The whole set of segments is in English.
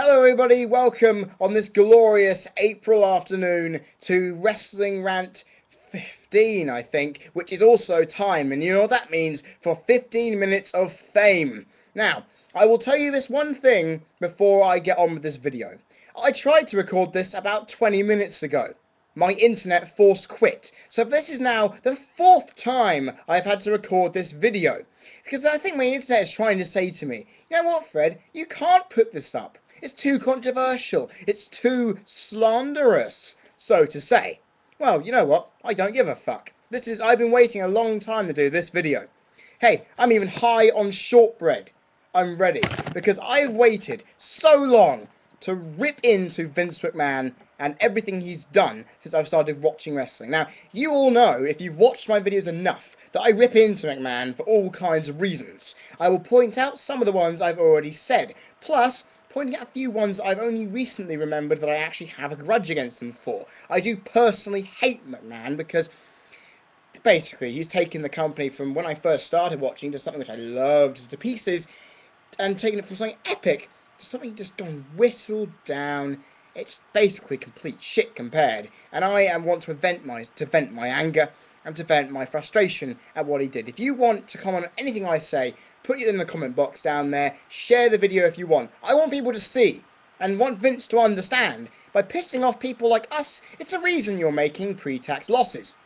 Hello everybody, welcome on this glorious April afternoon to Wrestling Rant 15, I think, which is also time, and you know what that means, for 15 minutes of fame. Now, I will tell you this one thing before I get on with this video. I tried to record this about 20 minutes ago. My internet force quit. So this is now the 4th time I've had to record this video. Because I think my internet is trying to say to me, you know what, Fred, you can't put this up. It's too controversial. It's too slanderous, so to say. Well, you know what? I don't give a fuck. I've been waiting a long time to do this video. Hey, I'm even high on shortbread. I'm ready. Because I've waited so long to rip into Vince McMahon and everything he's done since I've started watching wrestling. Now, you all know, if you've watched my videos enough, that I rip into McMahon for all kinds of reasons. I will point out some of the ones I've already said, plus pointing out a few ones I've only recently remembered that I actually have a grudge against him for. I do personally hate McMahon because basically he's taken the company from when I first started watching to something which I loved to pieces, and taken it from something epic to something just gone whittled down. It's basically complete shit compared, and I want to vent my anger and to vent my frustration at what he did. If you want to comment on anything I say, put it in the comment box down there. Share the video if you want. I want people to see and want Vince to understand. By pissing off people like us, it's a reason you're making pre-tax losses.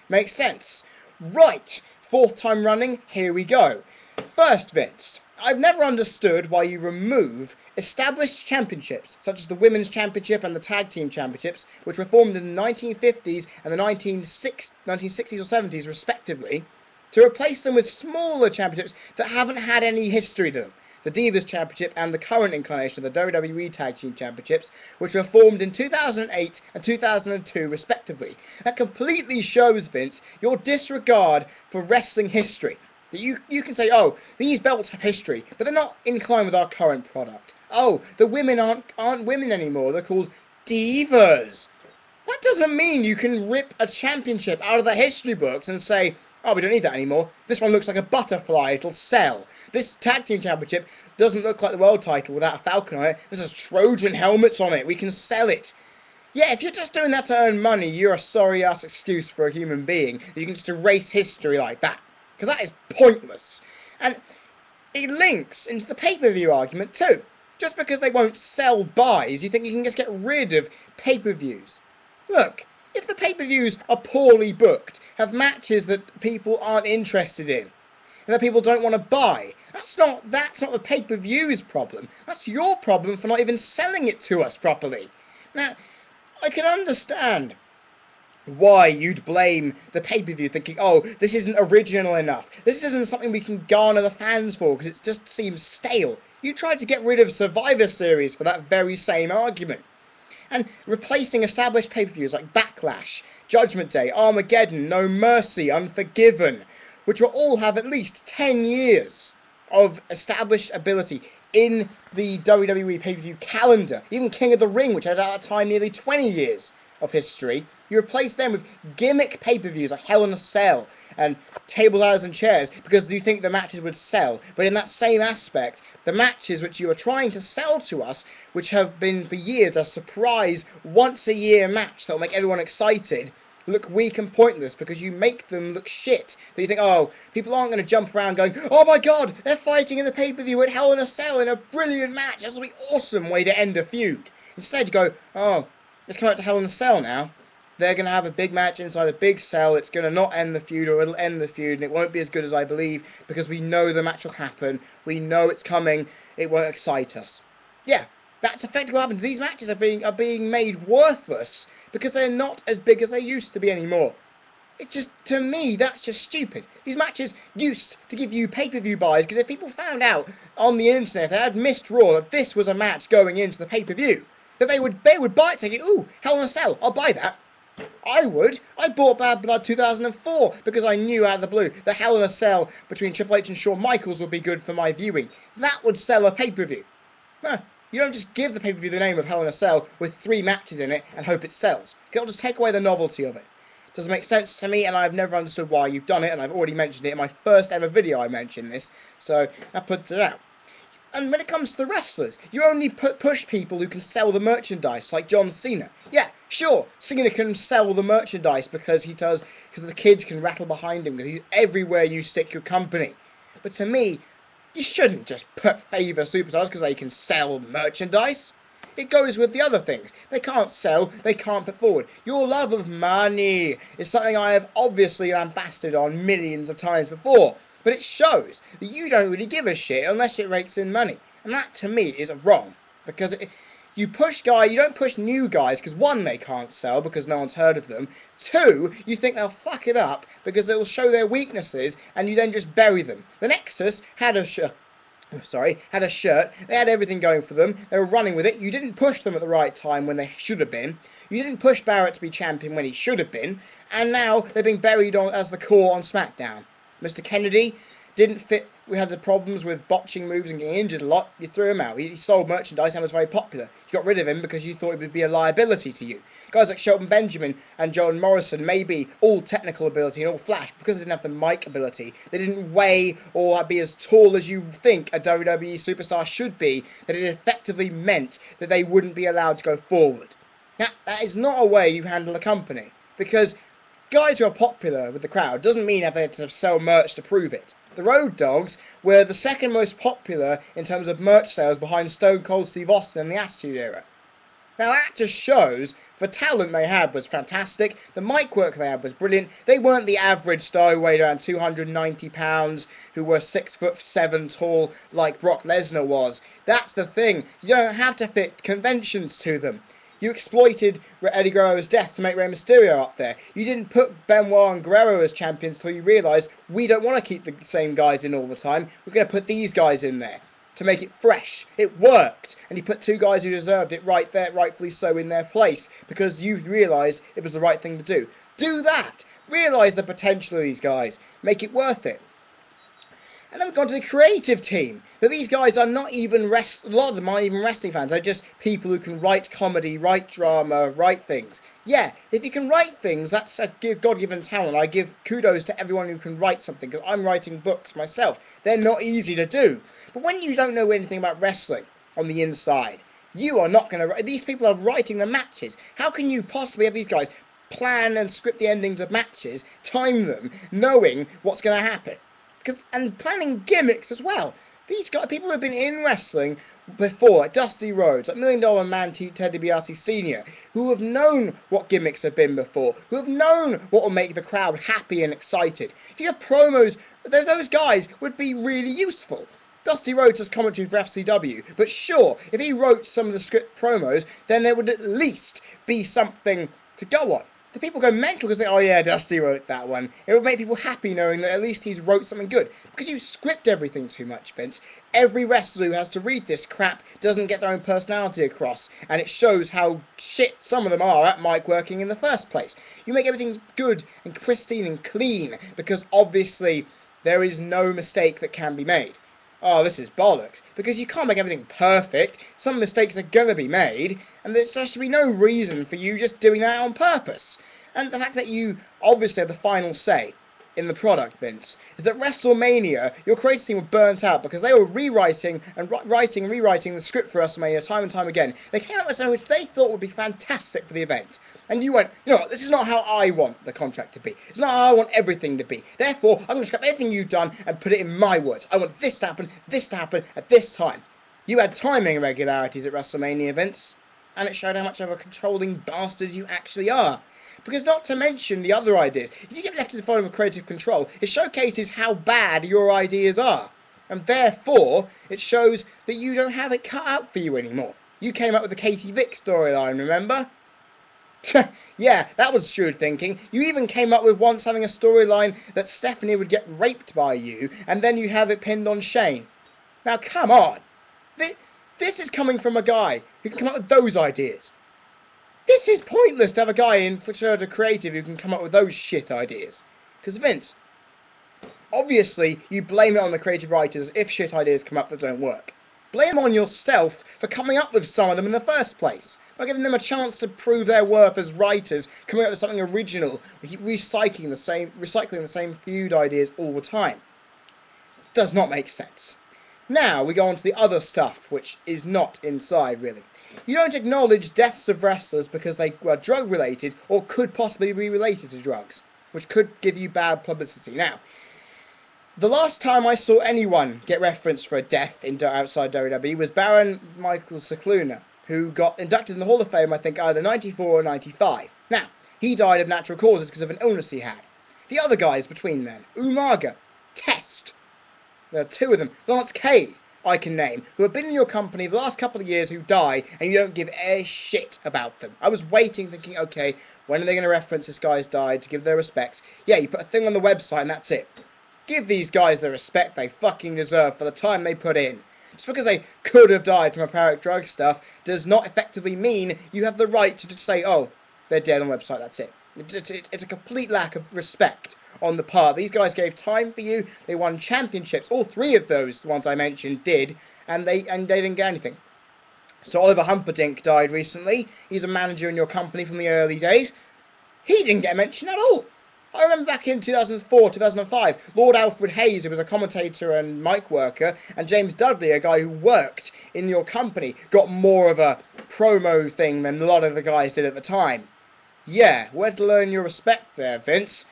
Makes sense. Right, 4th time running, here we go. First, Vince, I've never understood why you remove established championships, such as the Women's Championship and the Tag Team Championships, which were formed in the 1950s and the 1960s or 70s, respectively, to replace them with smaller championships that haven't had any history to them. The Divas Championship and the current incarnation of the WWE Tag Team Championships, which were formed in 2008 and 2002, respectively. That completely shows, Vince, your disregard for wrestling history. You can say, oh, these belts have history, but they're not in line with our current product. Oh, the women aren't women anymore, they're called divas. That doesn't mean you can rip a championship out of the history books and say, oh, we don't need that anymore. This one looks like a butterfly, it'll sell. This tag team championship doesn't look like the world title without a falcon on it. This has Trojan helmets on it, we can sell it. Yeah, if you're just doing that to earn money, you're a sorry-ass excuse for a human being. You can just erase history like that. Because that is pointless. And it links into the pay-per-view argument too. Just because they won't sell buys, you think you can just get rid of pay-per-views. Look, if the pay-per-views are poorly booked, have matches that people aren't interested in, and that people don't want to buy, that's not the pay-per-view's problem. That's your problem for not even selling it to us properly. Now, I can understand why you'd blame the pay-per-view, thinking, oh, this isn't original enough. This isn't something we can garner the fans for because it just seems stale. You tried to get rid of Survivor Series for that very same argument. And replacing established pay-per-views like Backlash, Judgment Day, Armageddon, No Mercy, Unforgiven, which will all have at least 10 years of established ability in the WWE pay-per-view calendar. Even King of the Ring, which had at that time nearly 20 years of history. You replace them with gimmick pay-per-views like Hell in a Cell and Table, Ladders and Chairs because you think the matches would sell. But in that same aspect, the matches which you are trying to sell to us, which have been for years a surprise once-a-year match that will make everyone excited, look weak and pointless because you make them look shit. That you think, oh, people aren't going to jump around going, oh my god, they're fighting in the pay-per-view at Hell in a Cell in a brilliant match. This will be an awesome way to end a feud. Instead, you go, oh, let's come out to Hell in a Cell now. They're going to have a big match inside a big cell. It's going to not end the feud, or it'll end the feud, and it won't be as good as I believe, because we know the match will happen. We know it's coming. It won't excite us. Yeah, that's effectively what happens. These matches are being made worthless because they're not as big as they used to be anymore. It just, to me, that's just stupid. These matches used to give you pay-per-view buys, because if people found out on the internet, if they had missed Raw, that this was a match going into the pay-per-view, that they would buy it thinking, ooh, Hell in a Cell, I'll buy that. I would. I bought Bad Blood 2004 because I knew out of the blue that Hell in a Cell between Triple H and Shawn Michaels would be good for my viewing. That would sell a pay-per-view. No, you don't just give the pay-per-view the name of Hell in a Cell with 3 matches in it and hope it sells. It'll just take away the novelty of it. Doesn't make sense to me, and I've never understood why you've done it, and I've already mentioned it in my first ever video. I mentioned this, so that puts it out. And when it comes to the wrestlers, you only push people who can sell the merchandise, like John Cena. Yeah, sure, Cena can sell the merchandise because the kids can rattle behind him because he's everywhere you stick your company. But to me, you shouldn't just favour superstars because they can sell merchandise. It goes with the other things. They can't sell, they can't put forward. Your love of money is something I have obviously lambasted on millions of times before. But it shows that you don't really give a shit unless it rakes in money. And that to me is wrong. Because you don't push new guys because one, they can't sell because no one's heard of them. Two, you think they'll fuck it up because they'll show their weaknesses and you then just bury them. The Nexus had a shirt. They had everything going for them. They were running with it. You didn't push them at the right time when they should have been. You didn't push Barrett to be champion when he should have been. And now they're being buried on as the core on SmackDown. Mr. Kennedy didn't fit. We had the problems with botching moves and getting injured a lot. You threw him out. He sold merchandise and was very popular. You got rid of him because you thought he would be a liability to you. Guys like Shelton Benjamin and John Morrison may be all technical ability and all flash because they didn't have the mic ability. They didn't weigh or be as tall as you think a WWE superstar should be. That it effectively meant that they wouldn't be allowed to go forward. Now, that is not a way you handle a company. Because guys who are popular with the crowd doesn't mean they have to sell merch to prove it. The Road Dogs were the second most popular in terms of merch sales behind Stone Cold Steve Austin in the Attitude Era. Now that just shows the talent they had was fantastic, the mic work they had was brilliant. They weren't the average star who weighed around 290 pounds, who were 6'7" tall like Brock Lesnar was. That's the thing, you don't have to fit conventions to them. You exploited Eddie Guerrero's death to make Rey Mysterio up there. You didn't put Benoit and Guerrero as champions till you realised we don't want to keep the same guys in all the time. We're going to put these guys in there to make it fresh. It worked. And you put two guys who deserved it right there, rightfully so, in their place because you realised it was the right thing to do. Do that. Realise the potential of these guys. Make it worth it. And then we've gone to the creative team. That these guys are not even a lot of them aren't even wrestling fans. They're just people who can write comedy, write drama, write things. Yeah, if you can write things, that's a God-given talent. I give kudos to everyone who can write something, because I'm writing books myself. They're not easy to do. But when you don't know anything about wrestling on the inside, you are not going to... These people are writing the matches. How can you possibly have these guys plan and script the endings of matches, time them, knowing what's going to happen? And planning gimmicks as well. These guys, people who have been in wrestling before, like Dusty Rhodes, like $1 Million Man Ted DiBiase Sr., who have known what gimmicks have been before, who have known what will make the crowd happy and excited. If you have promos, those guys would be really useful. Dusty Rhodes has commentary for FCW, but sure, if he wrote some of the script promos, then there would at least be something to go on. The people go mental because they, oh yeah, Dusty wrote that one. It would make people happy knowing that at least he's wrote something good. Because you script everything too much, Vince. Every wrestler who has to read this crap doesn't get their own personality across. And it shows how shit some of them are at mic working in the first place. You make everything good and pristine and clean because obviously there is no mistake that can be made. Oh, this is bollocks. Because you can't make everything perfect. Some mistakes are going to be made. And there should be no reason for you just doing that on purpose. And the fact that you obviously have the final say in the product, Vince, is that WrestleMania, your creative team were burnt out because they were rewriting and rewriting the script for WrestleMania time and time again. They came out with something which they thought would be fantastic for the event. And you went, you know what, this is not how I want the contract to be. It's not how I want everything to be. Therefore, I'm going to scrap everything you've done and put it in my words. I want this to happen at this time. You had timing irregularities at WrestleMania events, and it showed how much of a controlling bastard you actually are. Because not to mention the other ideas, if you get left to the phone with creative control, it showcases how bad your ideas are. And therefore, it shows that you don't have it cut out for you anymore. You came up with the Katie Vick storyline, remember? Yeah, that was shrewd thinking. You even came up with once having a storyline that Stephanie would get raped by you, and then you have it pinned on Shane. Now, come on. This is coming from a guy who can come up with those ideas. This is pointless to have a guy in charge of creative who can come up with those shit ideas. Because Vince, obviously you blame it on the creative writers if shit ideas come up that don't work. Blame on yourself for coming up with some of them in the first place. Not giving them a chance to prove their worth as writers, coming up with something original, recycling the same feud ideas all the time. Does not make sense. Now we go on to the other stuff, which is not inside, really. You don't acknowledge deaths of wrestlers because they were drug-related or could possibly be related to drugs, which could give you bad publicity. Now, the last time I saw anyone get referenced for a death outside WWE was Baron Michael Cicluna, who got inducted in the Hall of Fame, I think, either 94 or 95. Now, he died of natural causes because of an illness he had. The other guys between then, Umaga, Test, there are two of them, Lance Cade, I can name, who have been in your company the last couple of years who die, and you don't give a shit about them. I was waiting, thinking, okay, when are they going to reference this guy's died to give their respects? Yeah, you put a thing on the website and that's it. Give these guys the respect they fucking deserve for the time they put in. Just because they could have died from apparent drug stuff does not effectively mean you have the right to just say, oh, they're dead on the website, that's it. It's a complete lack of respect on the part. These guys gave time for you, they won championships, all three of those ones I mentioned did, and they didn't get anything. So Oliver Humperdinck died recently. He's a manager in your company from the early days. He didn't get a mention at all. I remember back in 2004, 2005, Lord Alfred Hayes, who was a commentator and mic worker, and James Dudley, a guy who worked in your company, got more of a promo thing than a lot of the guys did at the time. Yeah, where to learn your respect there, Vince?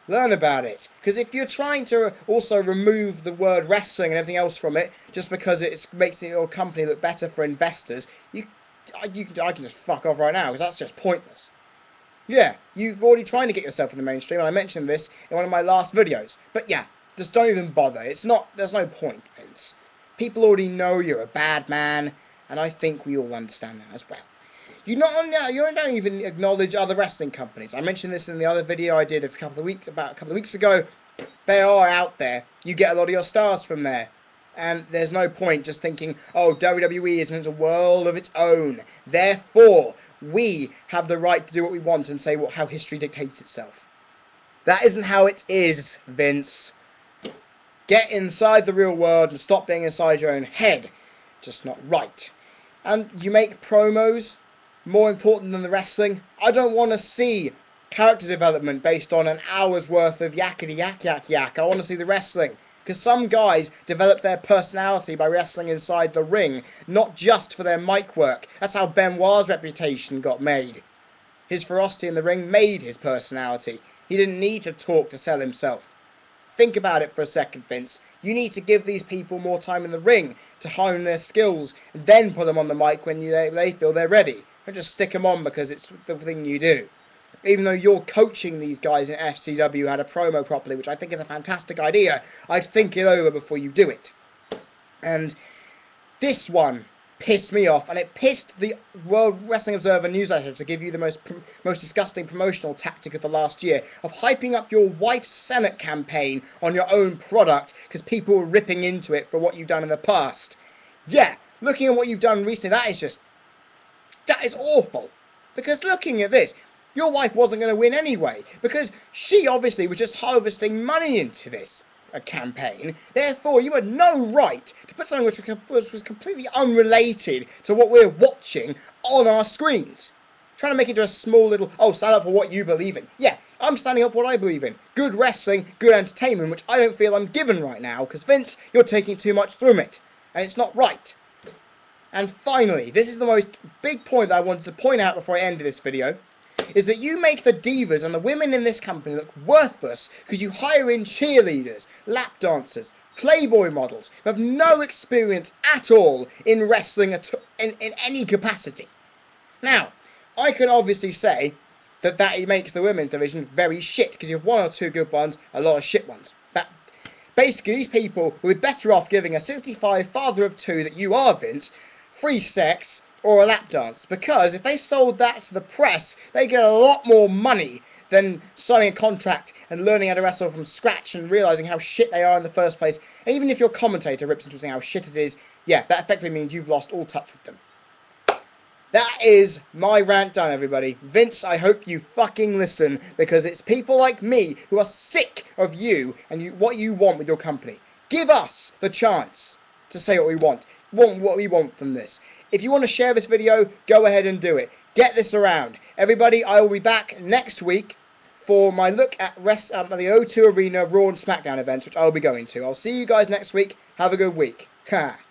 Learn about it. Because if you're trying to also remove the word wrestling and everything else from it, just because it makes your company look better for investors, I can just fuck off right now, because that's just pointless. Yeah, you've already trying to get yourself in the mainstream, and I mentioned this in one of my last videos. But yeah, just don't even bother. There's no point, Vince. People already know you're a bad man, and I think we all understand that as well. You don't even acknowledge other wrestling companies. I mentioned this in the other video I did about a couple of weeks ago. They are out there. You get a lot of your stars from there. And there's no point just thinking, oh, WWE isn't a world of its own. Therefore, we have the right to do what we want and say how history dictates itself. That isn't how it is, Vince. Get inside the real world and stop being inside your own head. Just not right. And you make promos more important than the wrestling. I don't want to see character development based on an hour's worth of yakety yak yak yak. I want to see the wrestling. Because some guys develop their personality by wrestling inside the ring, not just for their mic work. That's how Benoit's reputation got made. His ferocity in the ring made his personality. He didn't need to talk to sell himself. Think about it for a second, Vince. You need to give these people more time in the ring to hone their skills, and then put them on the mic when they feel they're ready. Don't just stick them on because it's the thing you do. Even though you're coaching these guys in FCW how to promo properly, which I think is a fantastic idea, I'd think it over before you do it. And this one pissed me off, and it pissed the World Wrestling Observer newsletter to give you the most disgusting promotional tactic of the last year, of hyping up your wife's Senate campaign on your own product because people were ripping into it for what you've done in the past. Yeah, looking at what you've done recently, that is awful. Because looking at this, your wife wasn't going to win anyway, because she obviously was just harvesting money into this campaign. Therefore, you had no right to put something which was completely unrelated to what we're watching on our screens. Trying to make it into a small little, oh, stand up for what you believe in. Yeah, I'm standing up for what I believe in. Good wrestling, good entertainment, which I don't feel I'm given right now, because Vince, you're taking too much from it, and it's not right. And finally, this is the most big point that I wanted to point out before I end this video, is that you make the divas and the women in this company look worthless because you hire in cheerleaders, lap dancers, Playboy models who have no experience at all in wrestling in any capacity. Now, I can obviously say that it makes the women's division very shit because you have one or two good ones, a lot of shit ones. Basically, these people would be better off giving a 65 father of two that you are, Vince, free sex or a lap dance, because if they sold that to the press, they get a lot more money than signing a contract and learning how to wrestle from scratch and realising how shit they are in the first place. And even if your commentator rips into saying how shit it is, yeah, that effectively means you've lost all touch with them. That is my rant done, everybody. Vince, I hope you fucking listen, because it's people like me who are sick of you and what you want with your company. Give us the chance to say what we want from this. If you want to share this video, go ahead and do it. Get this around. Everybody, I will be back next week for my look at the O2 Arena Raw and SmackDown events, which I will be going to. I'll see you guys next week. Have a good week. Ha!